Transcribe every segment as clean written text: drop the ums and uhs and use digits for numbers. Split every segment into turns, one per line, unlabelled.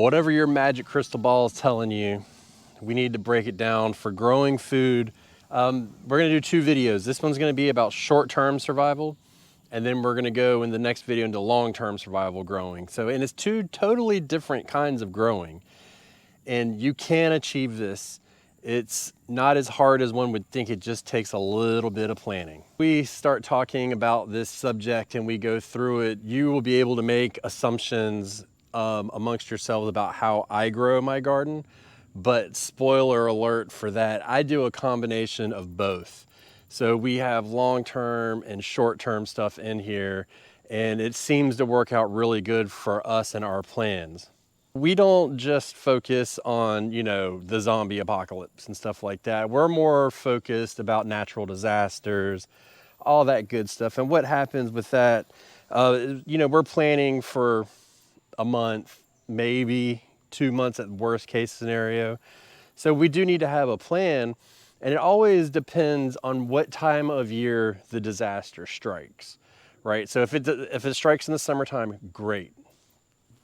whatever your magic crystal ball is telling you, we need to break it down for growing food. We're gonna do 2 videos. This one's gonna be about short-term survival, and then we're gonna go in the next video into long-term survival growing. So, and it's 2 totally different kinds of growing, and you can achieve this. It's not as hard as one would think. It just takes a little bit of planning. We start talking about this subject and we go through it, you will be able to make assumptions amongst yourselves about how I grow my garden. But spoiler alert for that, I do a combination of both. So we have long-term and short-term stuff in here, and it seems to work out really good for us and our plans. We don't just focus on, you know, the zombie apocalypse and stuff like that. We're more focused about natural disasters, all that good stuff. And what happens with that, you know, we're planning for a month, maybe 2 months at worst case scenario. So we do need to have a plan, and it always depends on what time of year the disaster strikes, right? So if it strikes in the summertime, great.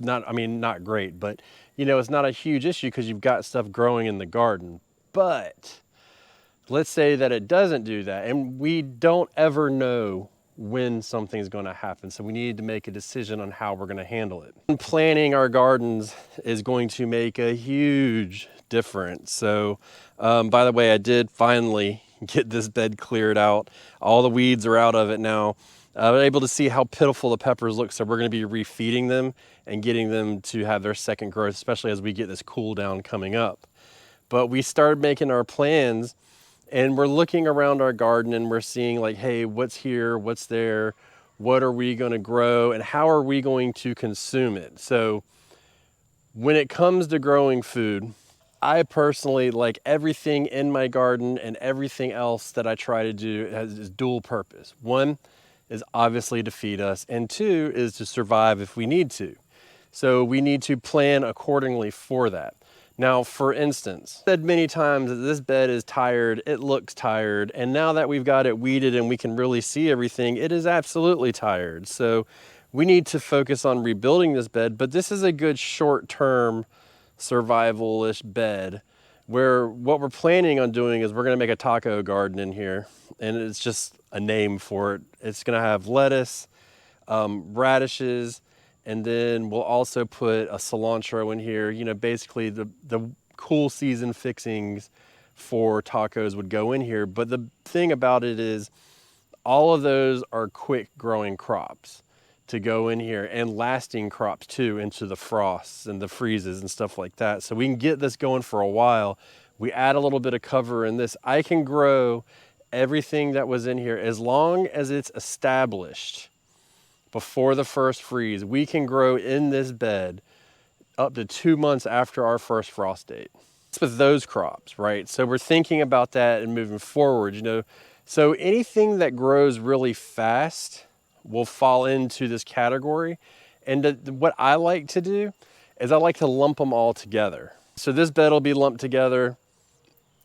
Not great, but you know, it's not a huge issue because you've got stuff growing in the garden. But let's say that it doesn't do that, and we don't ever know when something's going to happen. So we need to make a decision on how we're going to handle it. And planning our gardens is going to make a huge difference. So by the way, I did finally get this bed cleared out. All the weeds are out of it now. I was able to see how pitiful the peppers look, so we're going to be refeeding them and getting them to have their second growth, especially as we get this cool down coming up. But we started making our plans, and we're looking around our garden and we're seeing like, hey, what's here, what's there, what are we going to grow, and how are we going to consume it? So when it comes to growing food, I personally like everything in my garden, and everything else that I try to do has dual purpose. One is obviously to feed us, and 2 is to survive if we need to. So we need to plan accordingly for that. Now, for instance, I've said many times that this bed is tired, it looks tired, and now that we've got it weeded and we can really see everything, it is absolutely tired. So we need to focus on rebuilding this bed, but this is a good short-term survival-ish bed, where what we're planning on doing is we're gonna make a taco garden in here, and it's just a name for it. It's gonna have lettuce, radishes, and then we'll also put a cilantro in here. You know, basically the cool season fixings for tacos would go in here. But the thing about it is all of those are quick growing crops to go in here, and lasting crops too, into the frosts and the freezes and stuff like that. So we can get this going for a while. We add a little bit of cover in this. I can grow everything that was in here as long as it's established before the first freeze. We can grow in this bed up to 2 months after our first frost date. It's with those crops, right? So we're thinking about that and moving forward, you know. So anything that grows really fast will fall into this category. And what I like to do is I like to lump them all together. So this bed will be lumped together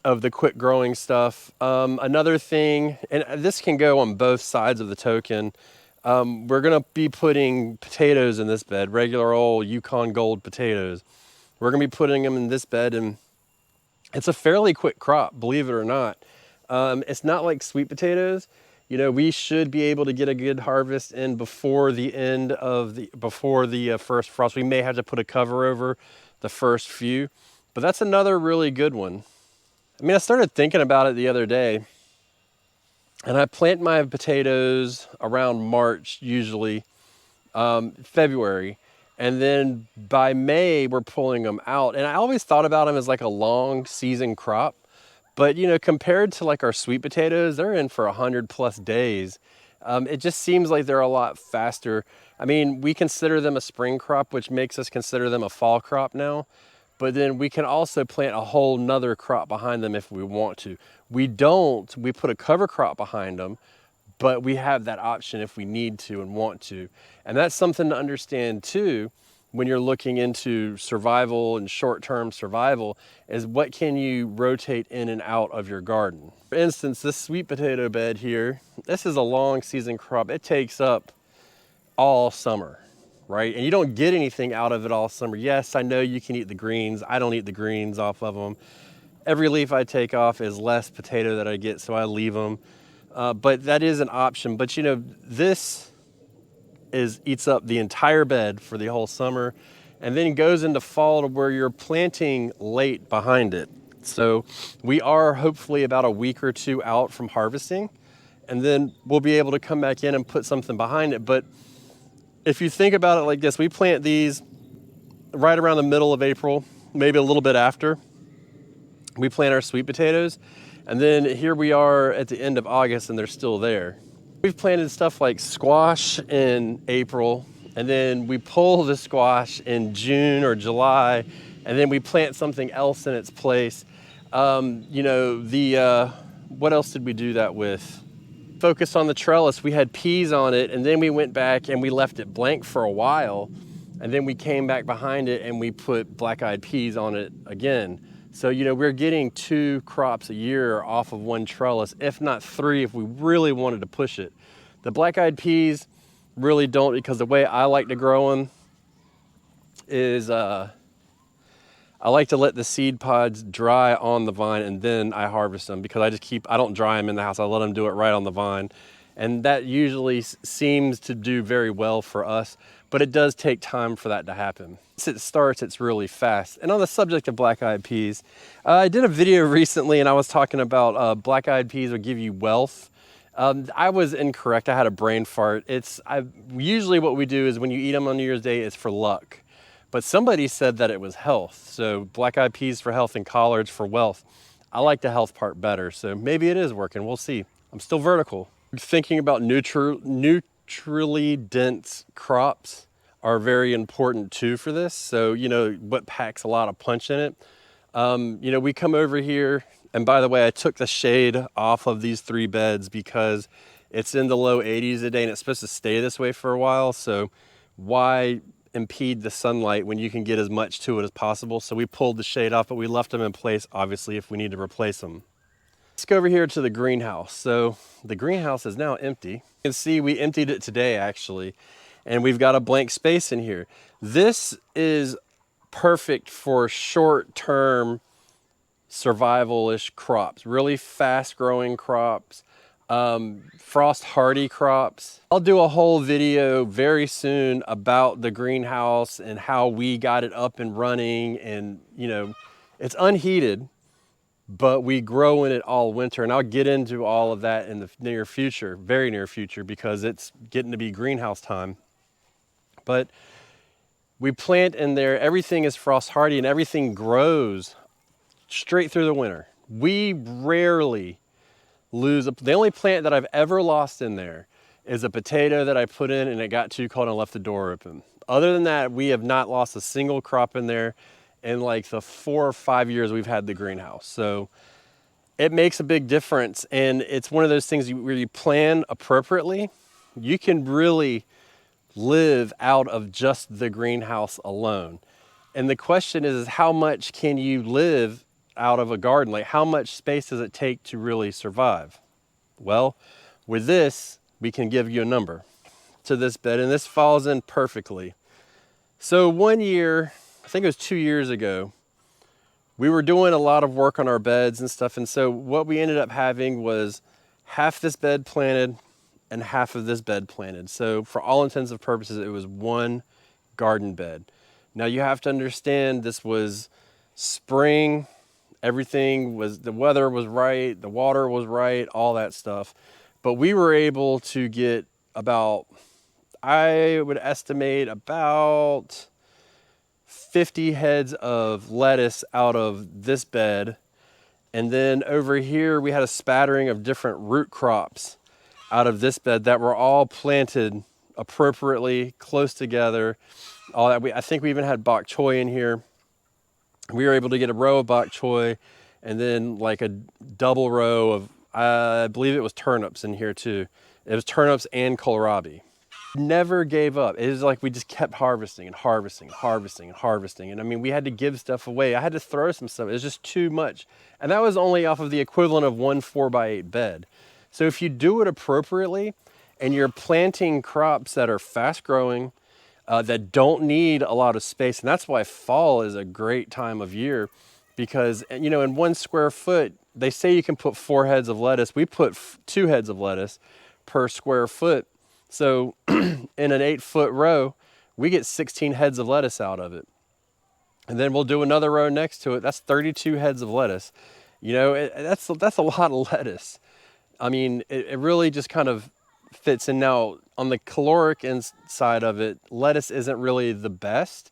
of the quick growing stuff. Another thing, and this can go on both sides of the token, we're gonna be putting potatoes in this bed, regular old Yukon Gold potatoes. We're gonna be putting them in this bed, and it's a fairly quick crop, believe it or not. It's not like sweet potatoes. You know, we should be able to get a good harvest in before the end of the first frost. We may have to put a cover over the first few, but that's another really good one. I mean, I started thinking about it the other day, and I plant my potatoes around March, usually, February. And then by May, we're pulling them out. And I always thought about them as like a long season crop. But, you know, compared to like our sweet potatoes, they're in for 100+ days. It just seems like they're a lot faster. I mean, we consider them a spring crop, which makes us consider them a fall crop now. But then we can also plant a whole nother crop behind them if we want to. We don't, we put a cover crop behind them, but we have that option if we need to and want to. And that's something to understand too, when you're looking into survival and short-term survival, is what can you rotate in and out of your garden. For instance, this sweet potato bed here, this is a long season crop. It takes up all summer. right? And you don't get anything out of it all summer. Yes, I know you can eat the greens. I don't eat the greens off of them. Every leaf I take off is less potato that I get, so I leave them. But that is an option. But you know, this eats up the entire bed for the whole summer, and then goes into fall to where you're planting late behind it. So we are hopefully about a week or two out from harvesting, and then we'll be able to come back in and put something behind it. But if you think about it like this, we plant these right around the middle of April, maybe a little bit after. We plant our sweet potatoes, and then here we are at the end of August and they're still there. We've planted stuff like squash in April, and then we pull the squash in June or July, and then we plant something else in its place. You know, what else did we do that with? Focused on the trellis, we had peas on it, and then we went back and we left it blank for a while, and then we came back behind it and we put black-eyed peas on it again. So, you know, we're getting 2 crops a year off of one trellis, if not 3 if we really wanted to push it. The black-eyed peas really don't, because the way I like to grow them is I like to let the seed pods dry on the vine and then I harvest them, because I don't dry them in the house. I let them do it right on the vine. And that usually seems to do very well for us, but it does take time for that to happen. Once it starts, it's really fast. And on the subject of black-eyed peas, I did a video recently and I was talking about black-eyed peas will give you wealth. I was incorrect. I had a brain fart. Usually what we do is when you eat them on New Year's Day, it's for luck. But somebody said that it was health. So black-eyed peas for health and collards for wealth. I like the health part better, so maybe it is working. We'll see. I'm still vertical. Thinking about neutrally dense crops are very important too for this. So, you know, what packs a lot of punch in it. You know, we come over here, and by the way, I took the shade off of these 3 beds because it's in the low 80s a day and it's supposed to stay this way for a while. So why impede the sunlight when you can get as much to it as possible? So we pulled the shade off, but we left them in place, obviously, if we need to replace them. Let's go over here to the greenhouse. So the greenhouse is now empty. You can see we emptied it today, actually, and we've got a blank space in here. This is perfect for short-term survival-ish crops, really fast-growing crops, frost-hardy crops. I'll do a whole video very soon about the greenhouse and how we got it up and running, and you know, it's unheated, but we grow in it all winter, and I'll get into all of that in the near future, very near future, because it's getting to be greenhouse time. But we plant in there, everything is frost hardy and everything grows straight through the winter. We rarely lose the only plant that I've ever lost in there is a potato that I put in and it got too cold and I left the door open. Other than that, we have not lost a single crop in there in like the 4 or 5 years we've had the greenhouse. So it makes a big difference, and it's one of those things where you plan appropriately, you can really live out of just the greenhouse alone. And the question is how much can you live out of a garden? Like, how much space does it take to really survive? Well, with this, we can give you a number to this bed, and this falls in perfectly. So one year, I think it was 2 years ago, we were doing a lot of work on our beds and stuff, and so what we ended up having was half this bed planted and half of this bed planted. So for all intents and purposes, it was one garden bed. Now you have to understand, this was spring, the weather was right, the water was right, all that stuff. But we were able to get about, I would estimate about 50 heads of lettuce out of this bed. And then over here, we had a spattering of different root crops out of this bed that were all planted appropriately, close together. All that. I think we even had bok choy in here. We were able to get a row of bok choy and then like a double row of, I believe it was turnips in here too. It was turnips and kohlrabi. Never gave up. It was like we just kept harvesting and harvesting and harvesting and harvesting. And I mean, we had to give stuff away. I had to throw some stuff. It was just too much. And that was only off of the equivalent of one 4x8 bed. So if you do it appropriately and you're planting crops that are fast growing, that don't need a lot of space. And that's why fall is a great time of year, because, you know, in 1 square foot, they say you can put 4 heads of lettuce. We put 2 heads of lettuce per square foot. So in an 8-foot row, we get 16 heads of lettuce out of it. And then we'll do another row next to it. That's 32 heads of lettuce. You know, that's a lot of lettuce. I mean, it really just kind of fits in. Now, on the caloric side of it, lettuce isn't really the best,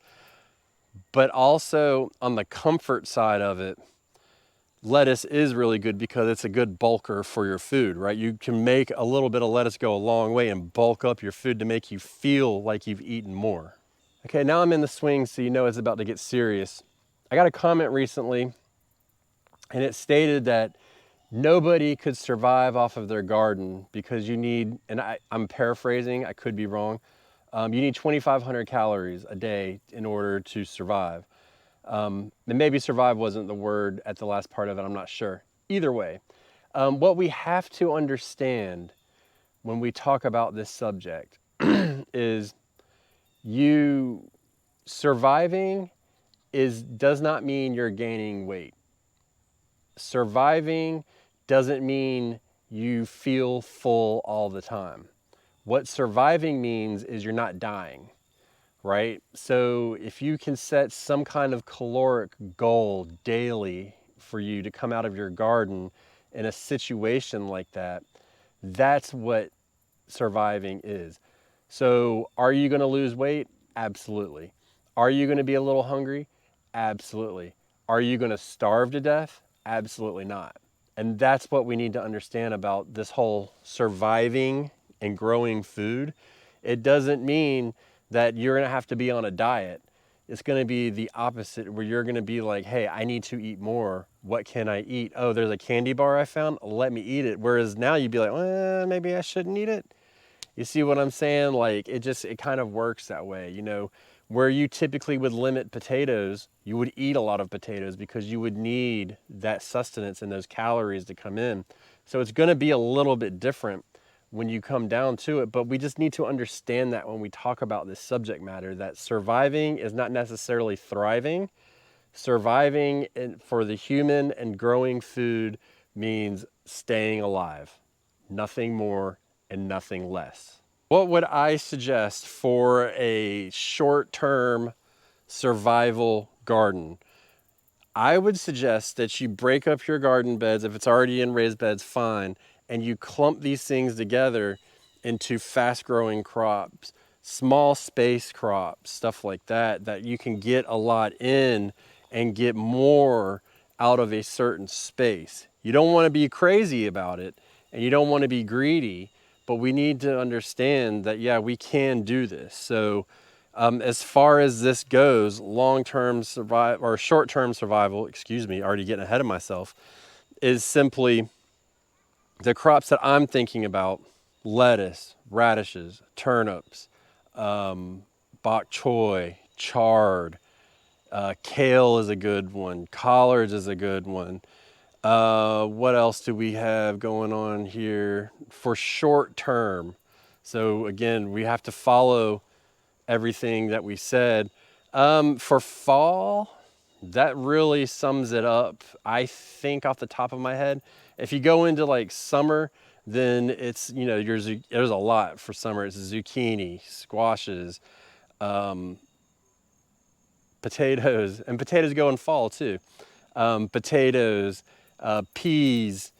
but also on the comfort side of it, lettuce is really good because it's a good bulker for your food, right? You can make a little bit of lettuce go a long way and bulk up your food to make you feel like you've eaten more. Okay, now I'm in the swing, so you know it's about to get serious. I got a comment recently, and it stated that nobody could survive off of their garden because you need, and I'm paraphrasing, I could be wrong, you need 2,500 calories a day in order to survive. And maybe survive wasn't the word at the last part of it, I'm not sure. Either way, what we have to understand when we talk about this subject is you surviving does not mean you're gaining weight. Surviving doesn't mean you feel full all the time. What surviving means is you're not dying, right? So if you can set some kind of caloric goal daily for you to come out of your garden in a situation like that, that's what surviving is. So are you going to lose weight? Absolutely. Are you going to be a little hungry? Absolutely. Are you going to starve to death? Absolutely not. And that's what we need to understand about this whole surviving and growing food. It doesn't mean that you're going to have to be on a diet. It's going to be the opposite, where you're going to be like, hey, I need to eat more. What can I eat? Oh, there's a candy bar I found. Let me eat it. Whereas now you'd be like, well, maybe I shouldn't eat it. You see what I'm saying? Like, it kind of works that way. You know, where you typically would limit potatoes, you would eat a lot of potatoes because you would need that sustenance and those calories to come in. So it's going to be a little bit different when you come down to it, but we just need to understand that when we talk about this subject matter, that surviving is not necessarily thriving. Surviving for the human and growing food means staying alive, nothing more and nothing less. What would I suggest for a short-term survival garden? I would suggest that you break up your garden beds. If it's already in raised beds, fine. And you clump these things together into fast-growing crops, small space crops, stuff like that, that you can get a lot in and get more out of a certain space. You don't want to be crazy about it, and you don't want to be greedy, but we need to understand that, yeah, we can do this. So as far as this goes, long-term survival or short-term survival, excuse me, already getting ahead of myself, is simply the crops that I'm thinking about: lettuce, radishes, turnips, bok choy, chard, kale is a good one, collards is a good one. What else do we have going on here for short term? So again, we have to follow everything that we said. For fall, that really sums it up, I think, off the top of my head. If you go into like summer, then it's, you know, there's a lot for summer. It's zucchini, squashes, potatoes, and potatoes go in fall too. Potatoes, peas,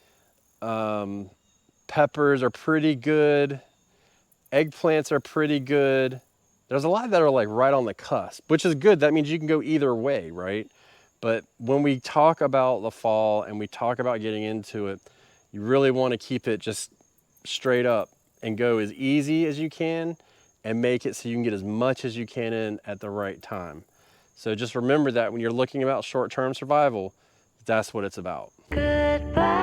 peppers are pretty good. Eggplants are pretty good. There's a lot that are like right on the cusp, which is good. That means you can go either way, right? But when we talk about the fall and we talk about getting into it, you really want to keep it just straight up and go as easy as you can and make it so you can get as much as you can in at the right time. So just remember that when you're looking about short-term survival, that's what it's about. Goodbye.